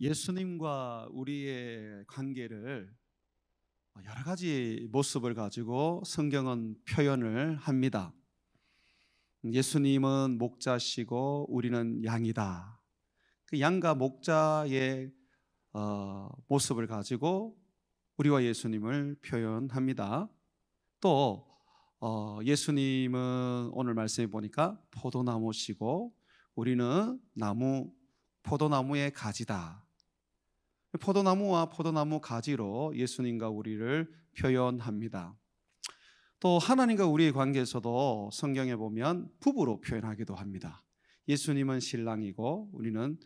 예수님과 우리의 관계를 여러 가지 모습을 가지고 성경은 표현을 합니다. 예수님은 목자시고 우리는 양이다. 그 양과 목자의 모습을 가지고 우리와 예수님을 표현합니다. 또 예수님은 오늘 말씀해 보니까 포도나무시고 우리는 포도나무의 가지다. 포도나무와 포도나무 가지로 예수님과 우리를 표현합니다. 또 하나님과 우리의 관계에서도 성경에 보면 부부로 표현하기도 합니다. 예수님은 신랑이고 우리는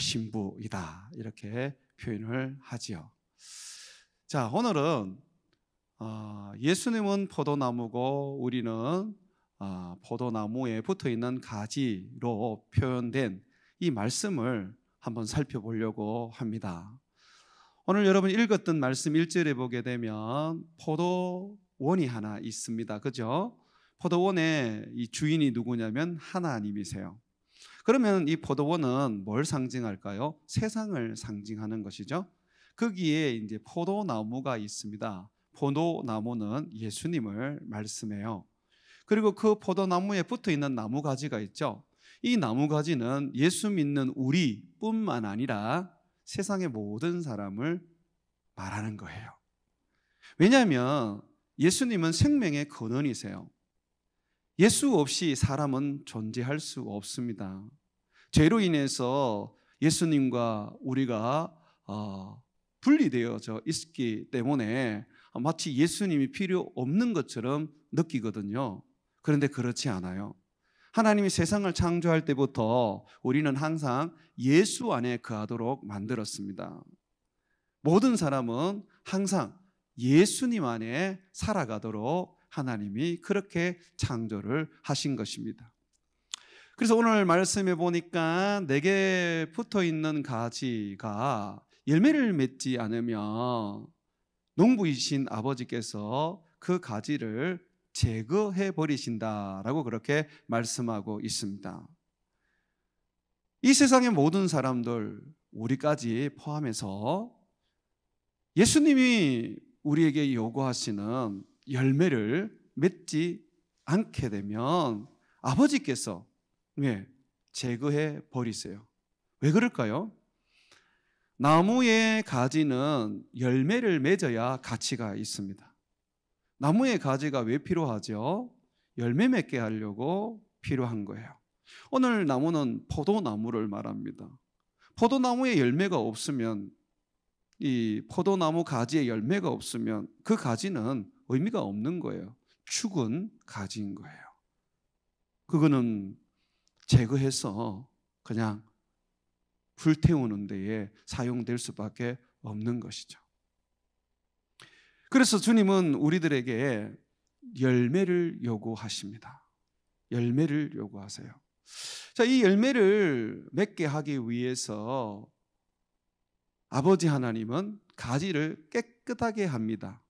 신부이다, 이렇게 표현을 하지요. 자, 오늘은 예수님은 포도나무고 우리는 포도나무에 붙어있는 가지로 표현된 이 말씀을 한번 살펴보려고 합니다. 오늘 여러분 읽었던 말씀 1절에 보게 되면 포도원이 하나 있습니다. 그죠? 포도원의 이 주인이 누구냐면 하나님이세요. 그러면 이 포도원은 뭘 상징할까요? 세상을 상징하는 것이죠. 거기에 이제 포도나무가 있습니다. 포도나무는 예수님을 말씀해요. 그리고 그 포도나무에 붙어 있는 나무가지가 있죠. 이 나무가지는 예수 믿는 우리뿐만 아니라 세상의 모든 사람을 말하는 거예요. 왜냐하면 예수님은 생명의 근원이세요. 예수 없이 사람은 존재할 수 없습니다. 죄로 인해서 예수님과 우리가 분리되어져 있기 때문에 마치 예수님이 필요 없는 것처럼 느끼거든요. 그런데 그렇지 않아요. 하나님이 세상을 창조할 때부터 우리는 항상 예수 안에 거하도록 만들었습니다. 모든 사람은 항상 예수님 안에 살아가도록 하나님이 그렇게 창조를 하신 것입니다. 그래서 오늘 말씀해 보니까 내게 붙어 있는 가지가 열매를 맺지 않으면 농부이신 아버지께서 그 가지를 제거해 버리신다라고 그렇게 말씀하고 있습니다. 이 세상의 모든 사람들, 우리까지 포함해서 예수님이 우리에게 요구하시는 열매를 맺지 않게 되면 아버지께서 제거해 버리세요. 왜 그럴까요? 나무의 가지는 열매를 맺어야 가치가 있습니다. 나무의 가지가 왜 필요하죠? 열매 맺게 하려고 필요한 거예요. 오늘 나무는 포도나무를 말합니다. 포도나무에 열매가 없으면, 이 포도나무 가지에 열매가 없으면 그 가지는 의미가 없는 거예요. 죽은 가지인 거예요. 그거는 제거해서 그냥 불태우는 데에 사용될 수밖에 없는 것이죠. 그래서 주님은 우리들에게 열매를 요구하십니다. 열매를 요구하세요. 자, 이 열매를 맺게 하기 위해서 아버지 하나님은 가지를 깨끗하게 합니다.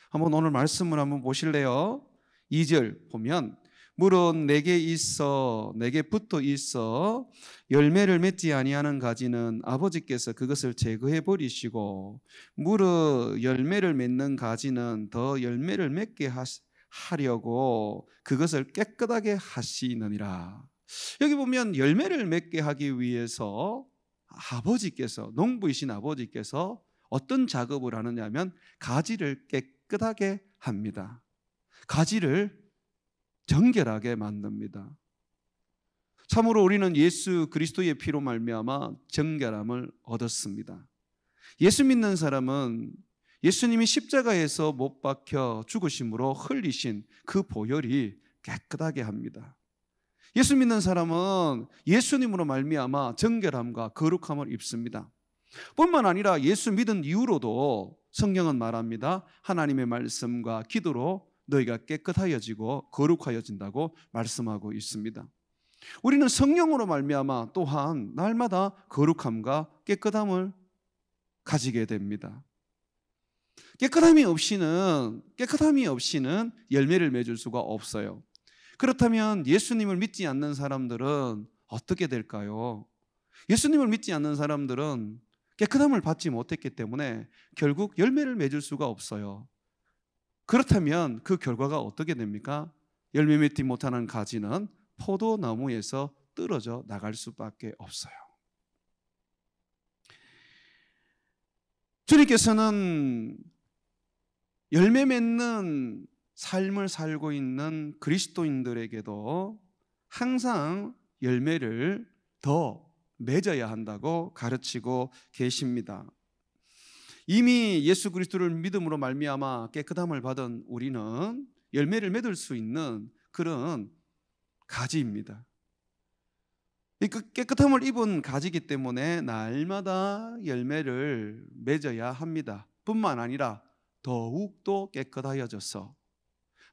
한번 오늘 말씀을 한번 보실래요? 2절 보면 물은 내게 붙어 있어 열매를 맺지 아니하는 가지는 아버지께서 그것을 제거해 버리시고 물은 열매를 맺는 가지는 더 열매를 맺게 하려고 그것을 깨끗하게 하시느니라. 여기 보면 열매를 맺게 하기 위해서 아버지께서, 농부이신 아버지께서 어떤 작업을 하느냐면 가지를 깨끗하게 합니다. 가지를 정결하게 만듭니다. 참으로 우리는 예수 그리스도의 피로 말미암아 정결함을 얻었습니다. 예수 믿는 사람은 예수님이 십자가에서 못 박혀 죽으심으로 흘리신 그 보혈이 깨끗하게 합니다. 예수 믿는 사람은 예수님으로 말미암아 정결함과 거룩함을 입습니다. 뿐만 아니라 예수 믿은 이후로도 성경은 말합니다. 하나님의 말씀과 기도로 너희가 깨끗하여지고 거룩하여진다고 말씀하고 있습니다. 우리는 성령으로 말미암아 또한 날마다 거룩함과 깨끗함을 가지게 됩니다. 깨끗함이 없이는 열매를 맺을 수가 없어요. 그렇다면 예수님을 믿지 않는 사람들은 어떻게 될까요? 예수님을 믿지 않는 사람들은 깨끗함을 받지 못했기 때문에 결국 열매를 맺을 수가 없어요. 그렇다면 그 결과가 어떻게 됩니까? 열매 맺지 못하는 가지는 포도나무에서 떨어져 나갈 수밖에 없어요. 주님께서는 열매 맺는 삶을 살고 있는 그리스도인들에게도 항상 열매를 더 맺어야 한다고 가르치고 계십니다. 이미 예수 그리스도를 믿음으로 말미암아 깨끗함을 받은 우리는 열매를 맺을 수 있는 그런 가지입니다. 깨끗함을 입은 가지이기 때문에 날마다 열매를 맺어야 합니다. 뿐만 아니라 더욱더 깨끗하여져서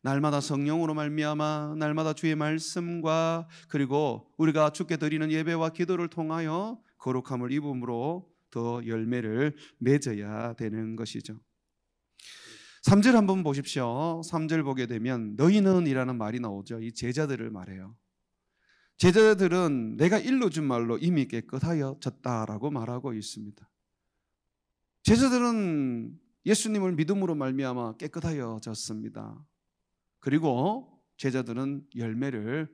날마다 성령으로 말미암아 날마다 주의 말씀과 그리고 우리가 주께 드리는 예배와 기도를 통하여 거룩함을 입음으로 더 열매를 맺어야 되는 것이죠. 3절 한번 보십시오. 3절 보게 되면 너희는 이라는 말이 나오죠. 이 제자들을 말해요. 제자들은 내가 일러준 말로 이미 깨끗하여졌다라고 말하고 있습니다. 제자들은 예수님을 믿음으로 말미암아 깨끗하여졌습니다. 그리고 제자들은 열매를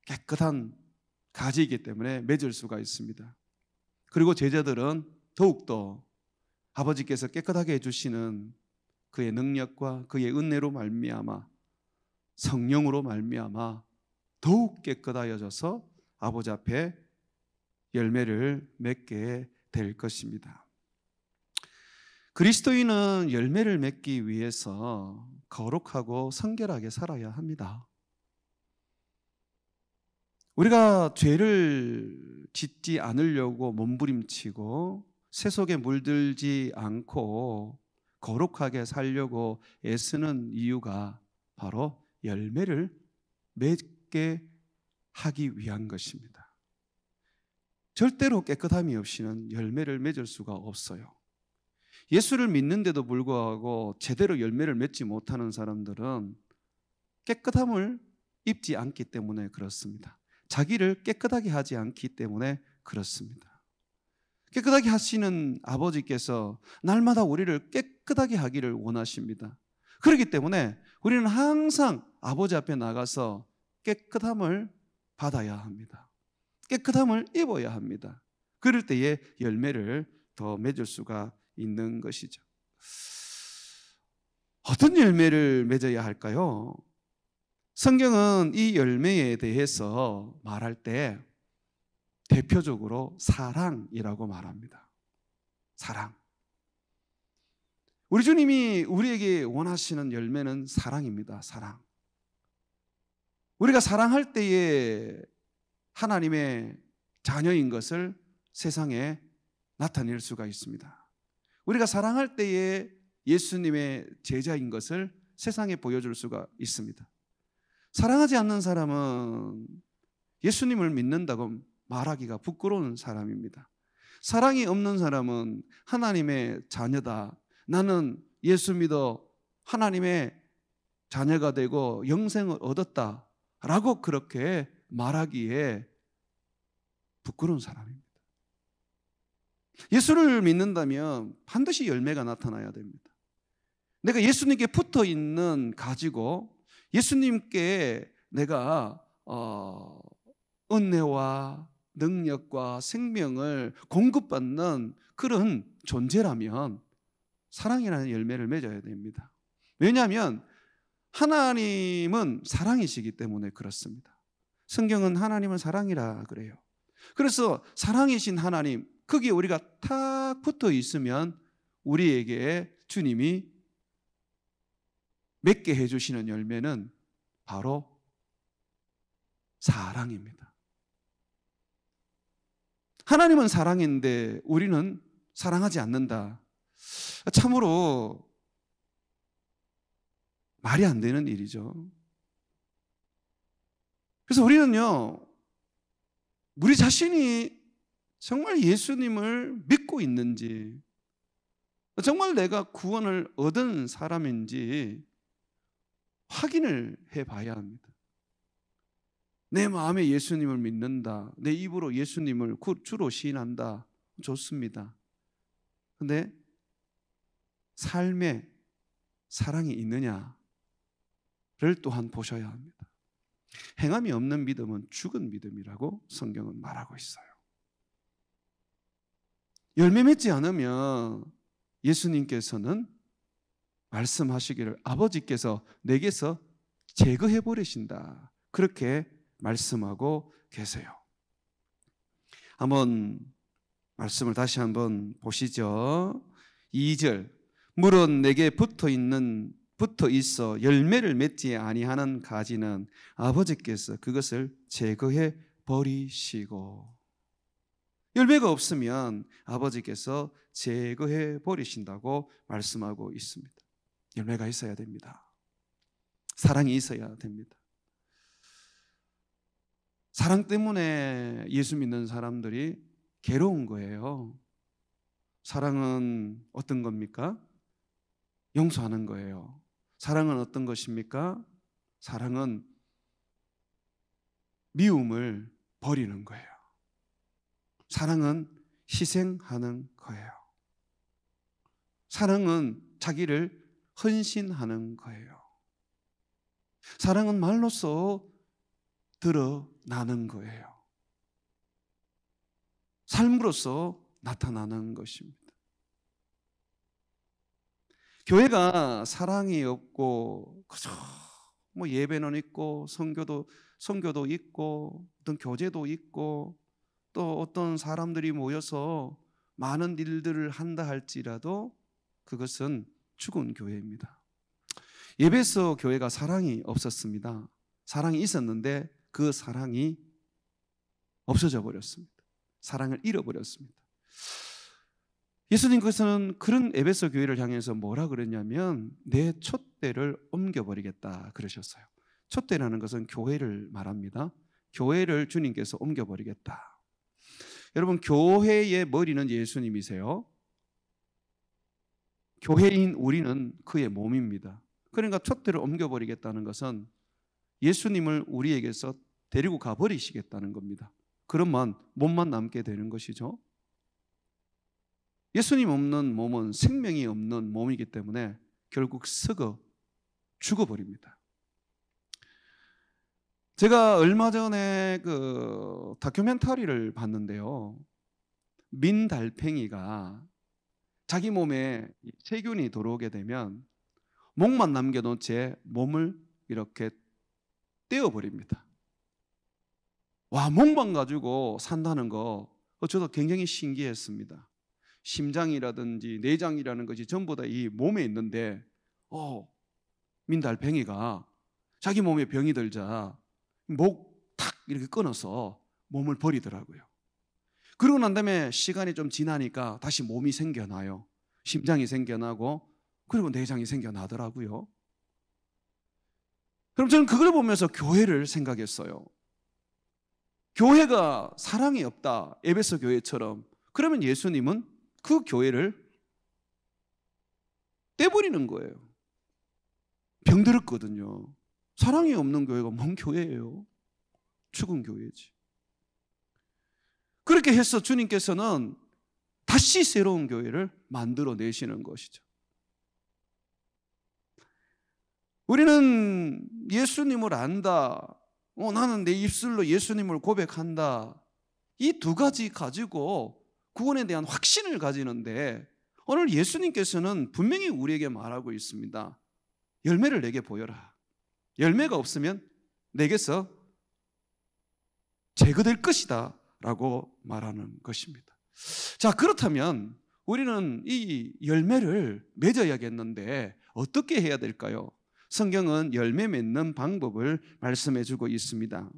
깨끗한 가지이기 때문에 맺을 수가 있습니다. 그리고 제자들은 더욱더 아버지께서 깨끗하게 해주시는 그의 능력과 그의 은혜로 말미암아 성령으로 말미암아 더욱 깨끗하여져서 아버지 앞에 열매를 맺게 될 것입니다. 그리스도인은 열매를 맺기 위해서 거룩하고 성결하게 살아야 합니다. 우리가 죄를 짓지 않으려고 몸부림치고 세속에 물들지 않고 거룩하게 살려고 애쓰는 이유가 바로 열매를 맺게 하기 위한 것입니다. 절대로 깨끗함이 없이는 열매를 맺을 수가 없어요. 예수를 믿는데도 불구하고 제대로 열매를 맺지 못하는 사람들은 깨끗함을 입지 않기 때문에 그렇습니다. 자기를 깨끗하게 하지 않기 때문에 그렇습니다. 깨끗하게 하시는 아버지께서 날마다 우리를 깨끗하게 하기를 원하십니다. 그렇기 때문에 우리는 항상 아버지 앞에 나가서 깨끗함을 받아야 합니다. 깨끗함을 입어야 합니다. 그럴 때에 열매를 더 맺을 수가 있는 것이죠. 어떤 열매를 맺어야 할까요? 성경은 이 열매에 대해서 말할 때 대표적으로 사랑이라고 말합니다. 사랑. 우리 주님이 우리에게 원하시는 열매는 사랑입니다. 사랑. 우리가 사랑할 때에 하나님의 자녀인 것을 세상에 나타낼 수가 있습니다. 우리가 사랑할 때에 예수님의 제자인 것을 세상에 보여줄 수가 있습니다. 사랑하지 않는 사람은 예수님을 믿는다고 말하기가 부끄러운 사람입니다. 사랑이 없는 사람은 하나님의 자녀다, 나는 예수 믿어 하나님의 자녀가 되고 영생을 얻었다 라고 그렇게 말하기에 부끄러운 사람입니다. 예수를 믿는다면 반드시 열매가 나타나야 됩니다. 내가 예수님께 붙어 있는 가지고 예수님께 내가 은혜와 능력과 생명을 공급받는 그런 존재라면 사랑이라는 열매를 맺어야 됩니다. 왜냐하면 하나님은 사랑이시기 때문에 그렇습니다. 성경은 하나님은 사랑이라 그래요. 그래서 사랑이신 하나님, 거기에 우리가 탁 붙어 있으면 우리에게 주님이 맺게 해주시는 열매는 바로 사랑입니다. 하나님은 사랑인데 우리는 사랑하지 않는다. 참으로 말이 안 되는 일이죠. 그래서 우리는요, 우리 자신이 정말 예수님을 믿고 있는지, 정말 내가 구원을 얻은 사람인지 확인을 해봐야 합니다. 내 마음에 예수님을 믿는다, 내 입으로 예수님을 주로 시인한다, 좋습니다. 근데 삶에 사랑이 있느냐를 또한 보셔야 합니다. 행함이 없는 믿음은 죽은 믿음이라고 성경은 말하고 있어요. 열매 맺지 않으면 예수님께서는 말씀하시기를 아버지께서 내게서 제거해 버리신다, 그렇게 말씀하고 계세요. 한번 말씀을 다시 한번 보시죠. 2절, 물은 내게 붙어 있어 열매를 맺지 아니하는 가지는 아버지께서 그것을 제거해 버리시고, 열매가 없으면 아버지께서 제거해 버리신다고 말씀하고 있습니다. 열매가 있어야 됩니다. 사랑이 있어야 됩니다. 사랑 때문에 예수 믿는 사람들이 괴로운 거예요. 사랑은 어떤 겁니까? 용서하는 거예요. 사랑은 어떤 것입니까? 사랑은 미움을 버리는 거예요. 사랑은 희생하는 거예요. 사랑은 자기를 헌신하는 거예요. 사랑은 말로써 드러나는 거예요. 삶으로서 나타나는 것입니다. 교회가 사랑이 없고 그저 예배는 있고 선교도 있고 어떤 교제도 있고 또 어떤 사람들이 모여서 많은 일들을 한다 할지라도 그것은 죽은 교회입니다. 에베소 교회가 사랑이 없었습니다. 사랑이 있었는데 그 사랑이 없어져 버렸습니다. 사랑을 잃어버렸습니다. 예수님께서는 그런 에베소 교회를 향해서 뭐라 그랬냐면 내 촛대를 옮겨버리겠다 그러셨어요. 촛대라는 것은 교회를 말합니다. 교회를 주님께서 옮겨버리겠다. 여러분, 교회의 머리는 예수님이세요. 교회인 우리는 그의 몸입니다. 그러니까 촛대를 옮겨버리겠다는 것은 예수님을 우리에게서 데리고 가버리시겠다는 겁니다. 그러면 몸만 남게 되는 것이죠. 예수님 없는 몸은 생명이 없는 몸이기 때문에 결국 썩어 죽어버립니다. 제가 얼마 전에 그 다큐멘터리를 봤는데요. 민달팽이가 자기 몸에 세균이 들어오게 되면 목만 남겨놓은 채 몸을 이렇게 떼어버립니다. 와, 목만 가지고 산다는 거 저도 굉장히 신기했습니다. 심장이라든지 내장이라는 것이 전부 다 이 몸에 있는데 민달팽이가 자기 몸에 병이 들자 목 탁 이렇게 끊어서 몸을 버리더라고요. 그러고 난 다음에 시간이 좀 지나니까 다시 몸이 생겨나요. 심장이 생겨나고 그리고 내장이 생겨나더라고요. 그럼 저는 그걸 보면서 교회를 생각했어요. 교회가 사랑이 없다, 에베소 교회처럼, 그러면 예수님은 그 교회를 떼버리는 거예요. 병들었거든요. 사랑이 없는 교회가 뭔 교회예요? 죽은 교회지. 그렇게 해서 주님께서는 다시 새로운 교회를 만들어내시는 것이죠. 우리는 예수님을 안다, 나는 내 입술로 예수님을 고백한다, 이 두 가지 가지고 구원에 대한 확신을 가지는데 오늘 예수님께서는 분명히 우리에게 말하고 있습니다. 열매를 내게 보여라. 열매가 없으면 내게서 제거될 것이다 라고 말하는 것입니다. 자, 그렇다면 우리는 이 열매를 맺어야겠는데 어떻게 해야 될까요? 성경은 열매 맺는 방법을 말씀해 주고 있습니다.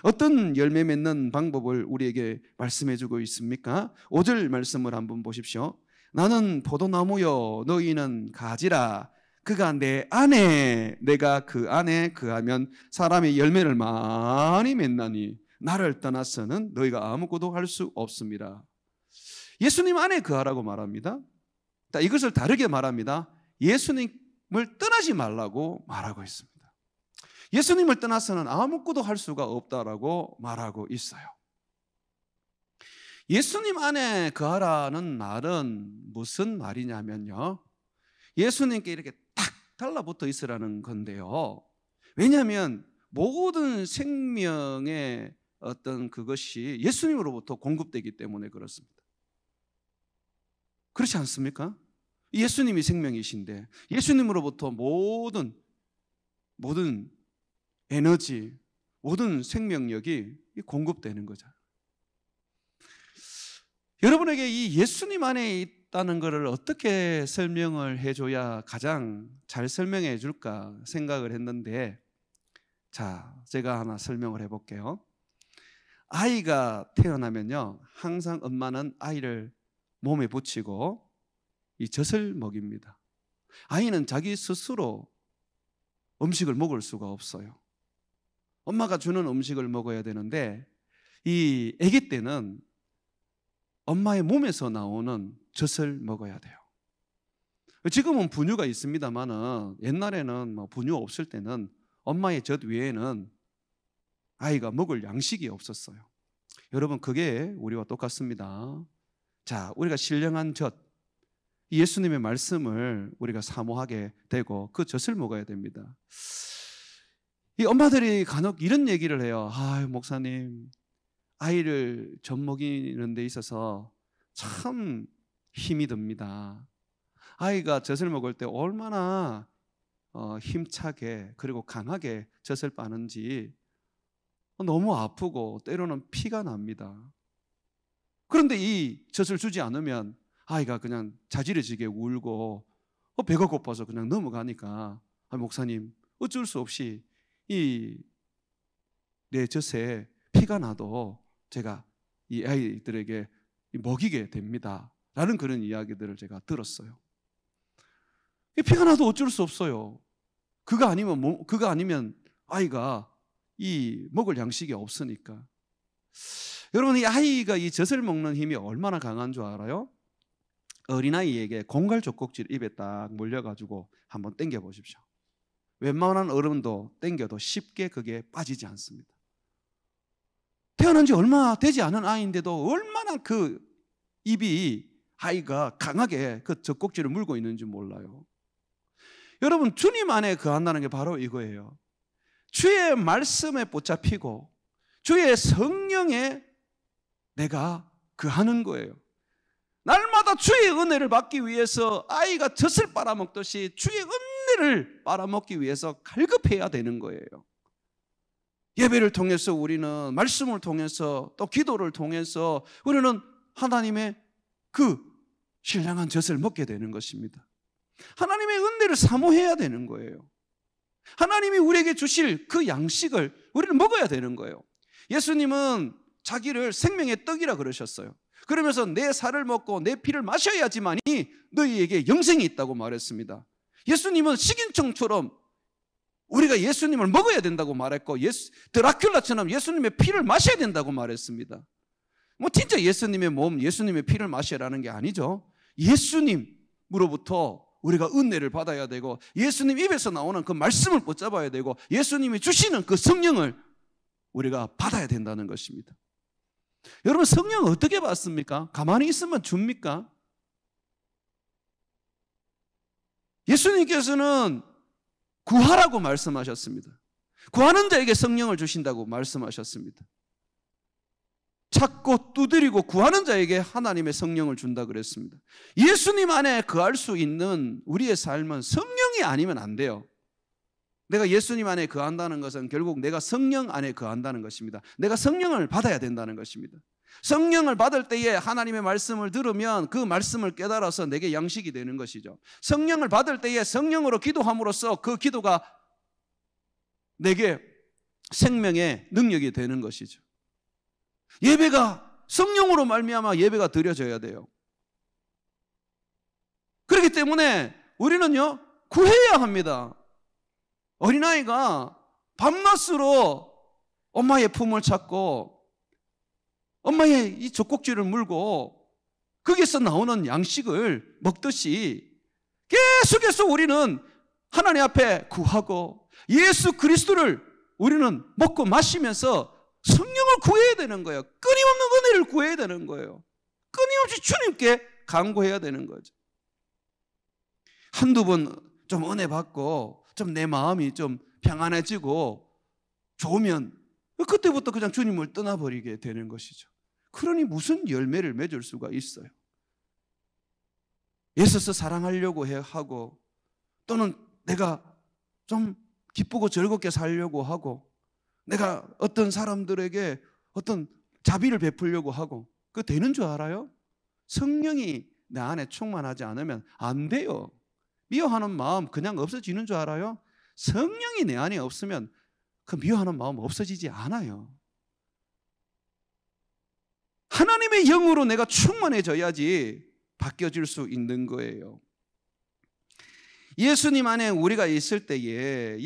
어떤 열매 맺는 방법을 우리에게 말씀해 주고 있습니까? 5절 말씀을 한번 보십시오. 나는 포도나무요 너희는 가지라. 그가 내 안에 내가 그 안에 그하면 사람의 열매를 많이 맺나니 나를 떠나서는 너희가 아무것도 할 수 없습니다. 예수님 안에 거하라고 말합니다. 이것을 다르게 말합니다. 예수님을 떠나지 말라고 말하고 있습니다. 예수님을 떠나서는 아무것도 할 수가 없다라고 말하고 있어요. 예수님 안에 거하라는 말은 무슨 말이냐면요, 예수님께 이렇게 딱 달라붙어 있으라는 건데요. 왜냐하면 모든 생명의 어떤 그것이 예수님으로부터 공급되기 때문에 그렇습니다. 그렇지 않습니까? 예수님이 생명이신데 예수님으로부터 모든 에너지, 모든 생명력이 공급되는 거죠. 여러분에게 이 예수님 안에 있다는 것을 어떻게 설명을 해줘야 가장 잘 설명해 줄까 생각을 했는데, 자, 제가 하나 설명을 해볼게요. 아이가 태어나면요, 항상 엄마는 아이를 몸에 붙이고 이 젖을 먹입니다. 아이는 자기 스스로 음식을 먹을 수가 없어요. 엄마가 주는 음식을 먹어야 되는데, 이 아기 때는 엄마의 몸에서 나오는 젖을 먹어야 돼요. 지금은 분유가 있습니다만은 옛날에는 분유 없을 때는 엄마의 젖 외에는 아이가 먹을 양식이 없었어요. 여러분, 그게 우리와 똑같습니다. 자, 우리가 신령한 젖, 예수님의 말씀을 우리가 사모하게 되고 그 젖을 먹어야 됩니다. 이 엄마들이 간혹 이런 얘기를 해요. 목사님, 아이를 젖 먹이는 데 있어서 참 힘이 듭니다. 아이가 젖을 먹을 때 얼마나 힘차게 그리고 강하게 젖을 빠는지 너무 아프고 때로는 피가 납니다. 그런데 이 젖을 주지 않으면 아이가 그냥 자지러지게 울고 배가 고파서 그냥 넘어가니까, 목사님, 어쩔 수 없이 내 젖에 피가 나도 제가 이 아이들에게 먹이게 됩니다 라는 그런 이야기들을 제가 들었어요. 피가 나도 어쩔 수 없어요. 그거 아니면 아이가 먹을 양식이 없으니까. 여러분, 이 아이가 이 젖을 먹는 힘이 얼마나 강한 줄 알아요? 어린아이에게 공갈 젖꼭지를 입에 딱 물려가지고 한번 당겨 보십시오. 웬만한 어른도 당겨도 쉽게 그게 빠지지 않습니다. 태어난 지 얼마 되지 않은 아이인데도 얼마나 그 입이 아이가 강하게 그 젖꼭지를 물고 있는지 몰라요. 여러분, 주님 안에 거한다는 게 바로 이거예요. 주의 말씀에 붙잡히고 주의 성령에 내가 거하는 거예요. 날마다 주의 은혜를 받기 위해서 아이가 젖을 빨아먹듯이 주의 은혜를 빨아먹기 위해서 갈급해야 되는 거예요. 예배를 통해서 우리는 말씀을 통해서 또 기도를 통해서 우리는 하나님의 그 신령한 젖을 먹게 되는 것입니다. 하나님의 은혜를 사모해야 되는 거예요. 하나님이 우리에게 주실 그 양식을 우리는 먹어야 되는 거예요. 예수님은 자기를 생명의 떡이라 그러셨어요. 그러면서 내 살을 먹고 내 피를 마셔야지만이 너희에게 영생이 있다고 말했습니다. 예수님은 식인종처럼 우리가 예수님을 먹어야 된다고 말했고, 드라큘라처럼 예수님의 피를 마셔야 된다고 말했습니다. 진짜 예수님의 몸, 예수님의 피를 마셔라는 게 아니죠. 예수님으로부터 우리가 은혜를 받아야 되고, 예수님 입에서 나오는 그 말씀을 붙잡아야 되고, 예수님이 주시는 그 성령을 우리가 받아야 된다는 것입니다. 여러분, 성령 어떻게 받습니까? 가만히 있으면 줍니까? 예수님께서는 구하라고 말씀하셨습니다. 구하는 자에게 성령을 주신다고 말씀하셨습니다. 찾고 두드리고 구하는 자에게 하나님의 성령을 준다 그랬습니다. 예수님 안에 거할 수 있는 우리의 삶은 성령이 아니면 안 돼요. 내가 예수님 안에 거한다는 것은 결국 내가 성령 안에 거한다는 것입니다. 내가 성령을 받아야 된다는 것입니다. 성령을 받을 때에 하나님의 말씀을 들으면 그 말씀을 깨달아서 내게 양식이 되는 것이죠. 성령을 받을 때에 성령으로 기도함으로써 그 기도가 내게 생명의 능력이 되는 것이죠. 예배가 성령으로 말미암아 예배가 드려져야 돼요. 그렇기 때문에 우리는요, 구해야 합니다. 어린아이가 밤낮으로 엄마의 품을 찾고 엄마의 이 젖꼭지를 물고 거기서 나오는 양식을 먹듯이 계속해서 우리는 하나님 앞에 구하고 예수 그리스도를 우리는 먹고 마시면서 성령을 구해야 되는 거예요. 끊임없는 은혜를 구해야 되는 거예요. 끊임없이 주님께 간구해야 되는 거죠. 한두 번 좀 은혜 받고 좀 내 마음이 좀 평안해지고 좋으면 그때부터 그냥 주님을 떠나버리게 되는 것이죠. 그러니 무슨 열매를 맺을 수가 있어요? 예수서 사랑하려고 하고, 또는 내가 좀 기쁘고 즐겁게 살려고 하고, 내가 어떤 사람들에게 어떤 자비를 베풀려고 하고, 그거 되는 줄 알아요? 성령이 내 안에 충만하지 않으면 안 돼요. 미워하는 마음 그냥 없어지는 줄 알아요? 성령이 내 안에 없으면 그 미워하는 마음 없어지지 않아요. 하나님의 영으로 내가 충만해져야지 바뀌어질 수 있는 거예요. 예수님 안에 우리가 있을 때에,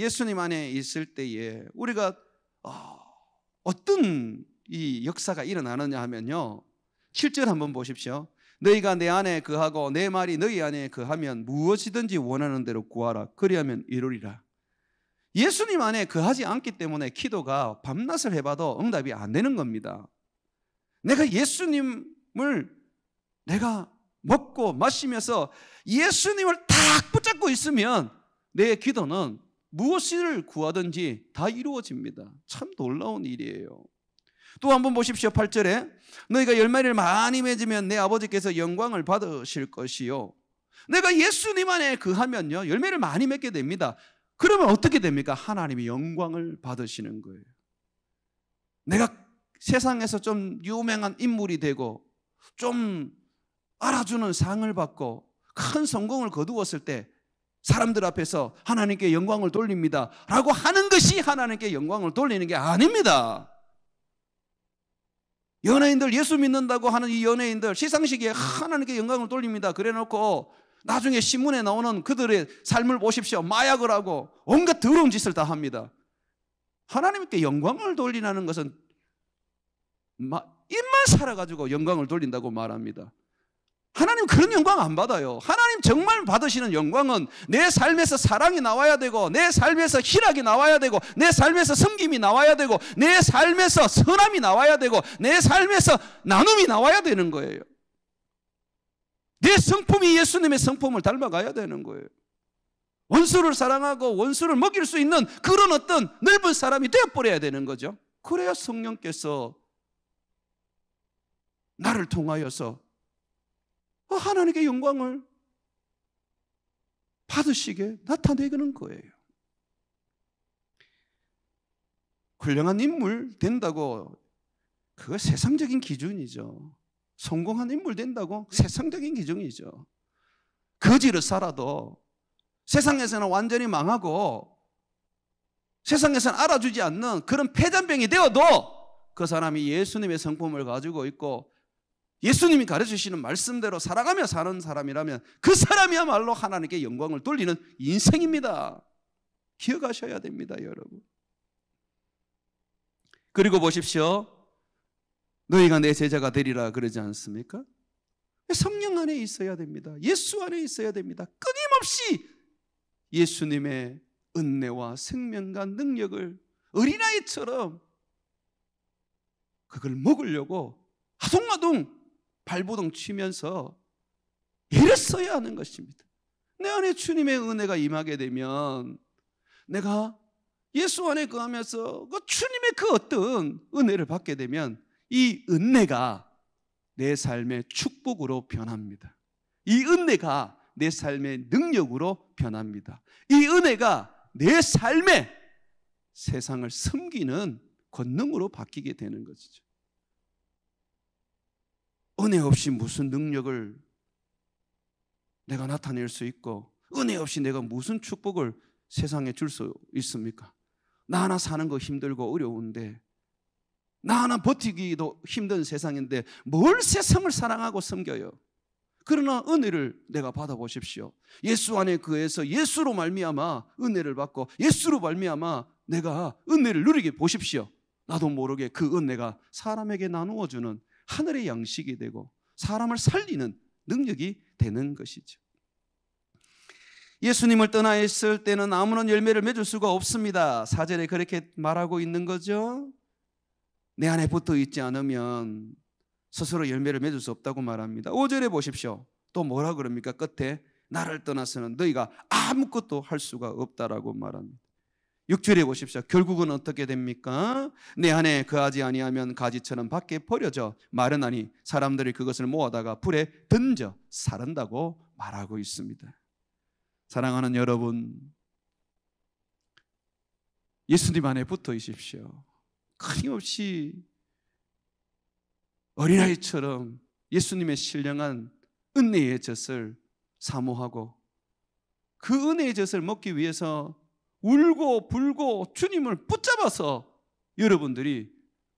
우리가 어떤 이 역사가 일어나느냐 하면요, 7절 한번 보십시오. 너희가 내 안에 거하고 내 말이 너희 안에 거하면 무엇이든지 원하는 대로 구하라. 그리하면 이루리라. 예수님 안에 거하지 않기 때문에 기도가 밤낮을 해봐도 응답이 안 되는 겁니다. 내가 예수님을 내가 먹고 마시면서 예수님을 딱 붙잡고 있으면 내 기도는 무엇을 구하든지 다 이루어집니다. 참 놀라운 일이에요. 또 한번 보십시오. 8절에 너희가 열매를 많이 맺으면 내 아버지께서 영광을 받으실 것이요. 내가 예수님 안에 거하면요, 열매를 많이 맺게 됩니다. 그러면 어떻게 됩니까? 하나님이 영광을 받으시는 거예요. 내가 세상에서 좀 유명한 인물이 되고 좀 알아주는 상을 받고 큰 성공을 거두었을 때 사람들 앞에서 하나님께 영광을 돌립니다 라고 하는 것이 하나님께 영광을 돌리는 게 아닙니다. 연예인들, 예수 믿는다고 하는 이 연예인들 시상식에 하나님께 영광을 돌립니다 그래 놓고 나중에 신문에 나오는 그들의 삶을 보십시오. 마약을 하고 온갖 더러운 짓을 다 합니다. 하나님께 영광을 돌리라는 것은 입만 살아가지고 영광을 돌린다고 말합니다. 하나님 그런 영광 안 받아요. 하나님 정말 받으시는 영광은 내 삶에서 사랑이 나와야 되고, 내 삶에서 희락이 나와야 되고, 내 삶에서 섬김이 나와야 되고, 내 삶에서 선함이 나와야 되고, 내 삶에서 나눔이 나와야 되는 거예요. 내 성품이 예수님의 성품을 닮아가야 되는 거예요. 원수를 사랑하고 원수를 먹일 수 있는 그런 어떤 넓은 사람이 되어버려야 되는 거죠. 그래야 성령께서 나를 통하여서 하나님께 영광을 받으시게 나타내는 거예요. 훌륭한 인물 된다고 그거 세상적인 기준이죠. 성공한 인물 된다고 세상적인 기준이죠. 거지로 살아도 세상에서는 완전히 망하고 세상에서는 알아주지 않는 그런 폐잔병이 되어도 그 사람이 예수님의 성품을 가지고 있고 예수님이 가르치시는 말씀대로 살아가며 사는 사람이라면 그 사람이야말로 하나님께 영광을 돌리는 인생입니다. 기억하셔야 됩니다, 여러분. 그리고 보십시오. 너희가 내 제자가 되리라 그러지 않습니까? 성령 안에 있어야 됩니다. 예수 안에 있어야 됩니다. 끊임없이 예수님의 은혜와 생명과 능력을 어린아이처럼 그걸 먹으려고 아둥아둥 발버둥 치면서 애를 써야 하는 것입니다. 내 안에 주님의 은혜가 임하게 되면 내가 예수 안에 거하면서 그 주님의 그 어떤 은혜를 받게 되면 이 은혜가 내 삶의 축복으로 변합니다. 이 은혜가 내 삶의 능력으로 변합니다. 이 은혜가 내 삶의 세상을 섬기는 권능으로 바뀌게 되는 것이죠. 은혜 없이 무슨 능력을 내가 나타낼 수 있고 은혜 없이 내가 무슨 축복을 세상에 줄 수 있습니까? 나 하나 사는 거 힘들고 어려운데, 나 하나 버티기도 힘든 세상인데 뭘 세상을 사랑하고 섬겨요? 그러나 은혜를 내가 받아보십시오. 예수 안에 거해서 예수로 말미암아 은혜를 받고 예수로 말미암아 내가 은혜를 누리게 보십시오. 나도 모르게 그 은혜가 사람에게 나누어주는 하늘의 양식이 되고 사람을 살리는 능력이 되는 것이죠. 예수님을 떠나 있을 때는 아무런 열매를 맺을 수가 없습니다. 4절에 그렇게 말하고 있는 거죠. 내 안에 붙어 있지 않으면 스스로 열매를 맺을 수 없다고 말합니다. 5절에 보십시오. 또 뭐라 그럽니까? 끝에 나를 떠나서는 너희가 아무것도 할 수가 없다라고 말합니다. 6절에 보십시오. 결국은 어떻게 됩니까? 내 안에 거하지 아니하면 가지처럼 밖에 버려져 마르나니 사람들이 그것을 모아다가 불에 던져 사른다고 말하고 있습니다. 사랑하는 여러분, 예수님 안에 붙어 있십시오. 끊임없이 어린아이처럼 예수님의 신령한 은혜의 젖을 사모하고 그 은혜의 젖을 먹기 위해서 울고 불고 주님을 붙잡아서 여러분들이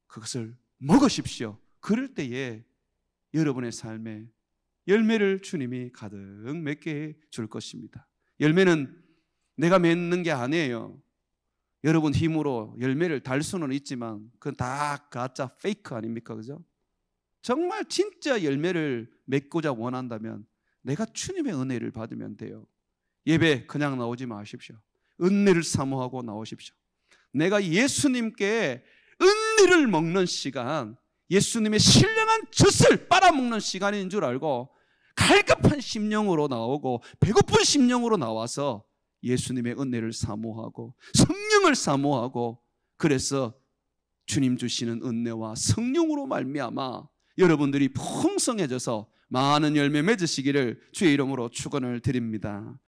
그것을 먹으십시오. 그럴 때에 여러분의 삶에 열매를 주님이 가득 맺게 줄 것입니다. 열매는 내가 맺는 게 아니에요. 여러분 힘으로 열매를 달 수는 있지만 그건 다 가짜 페이크 아닙니까? 그죠? 정말 진짜 열매를 맺고자 원한다면 내가 주님의 은혜를 받으면 돼요. 예배 그냥 나오지 마십시오. 은혜를 사모하고 나오십시오. 내가 예수님께 은혜를 먹는 시간, 예수님의 신령한 젖을 빨아먹는 시간인 줄 알고 갈급한 심령으로 나오고 배고픈 심령으로 나와서 예수님의 은혜를 사모하고 성령을 사모하고, 그래서 주님 주시는 은혜와 성령으로 말미암아 여러분들이 풍성해져서 많은 열매 맺으시기를 주의 이름으로 축원을 드립니다.